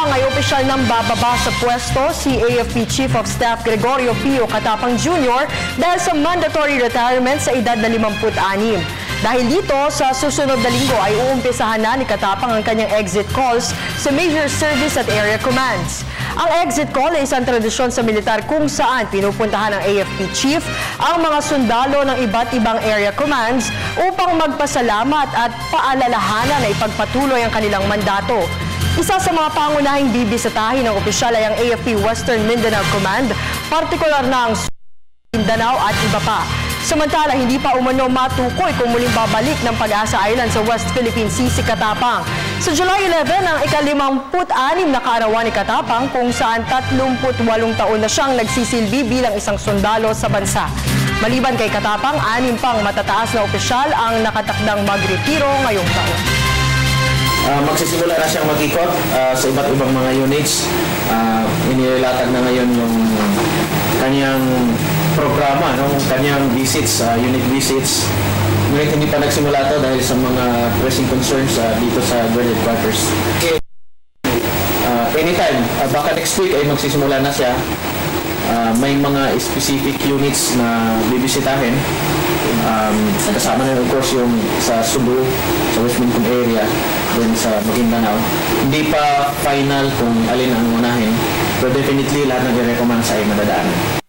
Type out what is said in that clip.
Katapang ay opisyal ng bababa sa pwesto si AFP Chief of Staff Gregorio Pio Katapang Jr. dahil sa mandatory retirement sa edad na 56. Dahil dito, sa susunod na linggo ay uumpisahan na ni Katapang ang kanyang exit calls sa major service at area commands. Ang exit call ay isang tradisyon sa militar kung saan pinupuntahan ng AFP Chief ang mga sundalo ng iba't ibang area commands upang magpasalamat at paalalahanan na ipagpatuloy ang kanilang mandato. Isa sa mga pangunahing bibisitahin ng opisyal ay ang AFP Western Mindanao Command, partikular na ang Mindanao at iba pa. Samantala, hindi pa umano matukoy kung muling babalik ng Pag-asa Island sa West Philippine Sea si Katapang. Sa July 11, ang ika-56 na kaarawan ni Katapang kung saan 38 taon na siyang nagsisilbi bilang isang sundalo sa bansa. Maliban kay Katapang, 6 pang matataas na opisyal ang nakatakdang magretiro ngayong taon. Magsisimula na siyang mag-ikot sa iba't ibang mga units. Inilatag na ngayon yung kanyang programa, kanyang visits, unit visits. Ngunit hindi pa nagsimula ito dahil sa mga pressing concerns dito sa Guard Headquarters. Anytime, baka next week ay magsisimula na siya. May mga specific units na bibisitahin. Kasama na of course yung sa Cebu, sa West Mindanao area, then sa Maguindanao. Hindi pa final kung alin ang unahin, pero definitely lahat ng i-recommend sa ay madadaanan.